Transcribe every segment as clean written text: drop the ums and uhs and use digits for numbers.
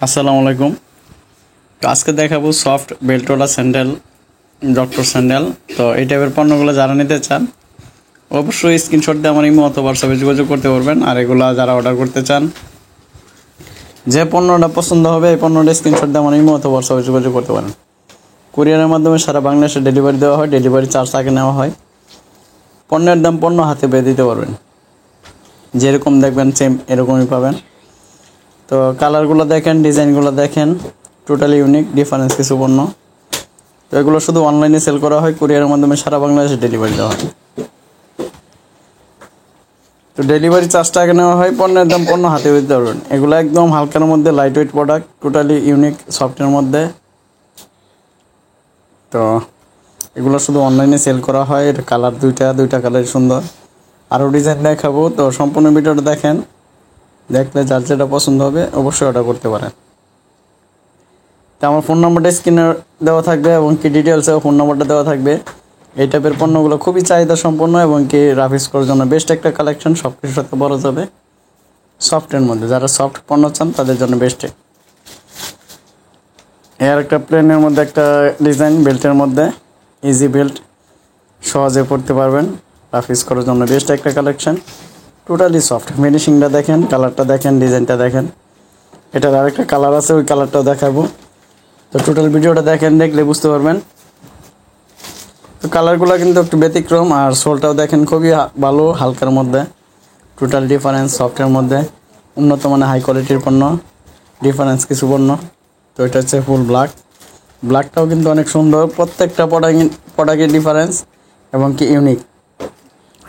আসসালামু আলাইকুম। তো আজকে দেখাবো সফট বেল্টওয়ালা স্যান্ডেল, ডক্টর স্যান্ডেল। তো এই টাইপের পণ্যগুলো যারা নিতে চান অবশ্যই স্ক্রিনশট দিয়ে আমার ইমো অথবা হোয়াটসঅ্যাপে যোগাযোগ করতে পারবেন। আর এগুলা যারা অর্ডার করতে চান, যে পণ্যটা পছন্দ হবে এই পণ্যটা স্ক্রিনশট দিয়ে আমার ইমো অথবা হোয়াটসঅ্যাপে যোগাযোগ করতে পারেন। কুরিয়ারের মাধ্যমে সারা বাংলাদেশে ডেলিভারি দেওয়া হয়, ডেলিভারি চার্জ আগে নেওয়া হয়। পণ্যের দাম পণ্য হাতে পেয়ে দিতে পারবেন, যেরকম দেখবেন সেম এরকমই পাবেন। তো কালারগুলো দেখেন, ডিজাইনগুলো দেখেন, টোটালি ইউনিক, ডিফারেন্স কিছু পণ্য। তো এগুলো শুধু অনলাইনে সেল করা হয়, কুরিয়ারের মাধ্যমে সারা বাংলাদেশে ডেলিভারি দেওয়া হয়। তো ডেলিভারি চার্জটা আগে নেওয়া হয়, পণ্যের দাম পণ্য হাতে দিতে পারবেন। এগুলো একদম হালকার মধ্যে, light weight product, totally unique, সফটের মধ্যে। তো এগুলো শুধু অনলাইনে সেল করা হয়। এটা কালার দুইটা কালার সুন্দর। আরও ডিজাইন দেখাবো, তো সম্পূর্ণ ভিডিওটা দেখেন। দেখলে যার যেটা পছন্দ হবে অবশ্যই অর্ডার করতে পারেন। তো আমার ফোন নাম্বারটা স্ক্রিনে দেওয়া থাকবে এবং কি ডিটেলসেও ফোন নাম্বারটা দেওয়া থাকবে। এই টাইপের পণ্যগুলো খুবই চাহিদা সম্পন্ন এবং কি রাফিস করার জন্য বেস্ট একটা কালেকশন, সব কিছুর সাথে বলা যাবে। সফটের মধ্যে যারা সফট পণ্য চান তাদের জন্য বেস্ট। এর একটা প্লেনের মধ্যে একটা ডিজাইন, বেল্টের মধ্যে ইজি বেল্ট, সহজে পড়তে পারবেন। রাফিস করার জন্য বেস্ট একটা কালেকশন, টোটালি সফট। ফিনিশিংটা দেখেন, কালারটা দেখেন, ডিজাইনটা দেখেন। এটার আরেকটা কালার আছে, ওই কালারটাও দেখাবো। তো টোটাল ভিডিওটা দেখেন, দেখলে বুঝতে পারবেন। তো কালারগুলো কিন্তু একটু ব্যতিক্রম, আর সোলটাও দেখেন খুবই ভালো, হালকার মধ্যে। টোটাল ডিফারেন্স, সফটের মধ্যে, উন্নত মানের হাই কোয়ালিটির পণ্য, ডিফারেন্স কিছু পণ্য। তো এটা হচ্ছে ফুল ব্ল্যাকটাও কিন্তু অনেক সুন্দর। প্রত্যেকটা প্রোডাক্টের ডিফারেন্স এবং কি ইউনিক।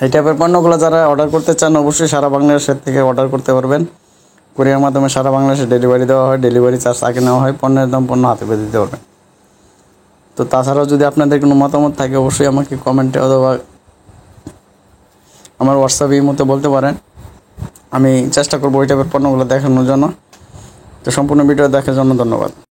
এই টাইপের পণ্যগুলো যারা অর্ডার করতে চান অবশ্যই সারা বাংলাদেশের থেকে অর্ডার করতে পারবেন। কুরিয়ার মাধ্যমে সারা বাংলাদেশে ডেলিভারি দেওয়া হয়, ডেলিভারি চার্জ আগে নেওয়া হয়, পণ্যের দাম পণ্য হাতে পেয়ে দিতে পারবেন। তো তাছাড়াও যদি আপনাদের কোনো মতামত থাকে অবশ্যই আমাকে কমেন্টে অথবা আমার হোয়াটসঅ্যাপে এই মতো বলতে পারেন। আমি চেষ্টা করবো ওই টাইপের পণ্যগুলো দেখানোর জন্য। তো সম্পূর্ণ ভিডিও দেখার জন্য ধন্যবাদ।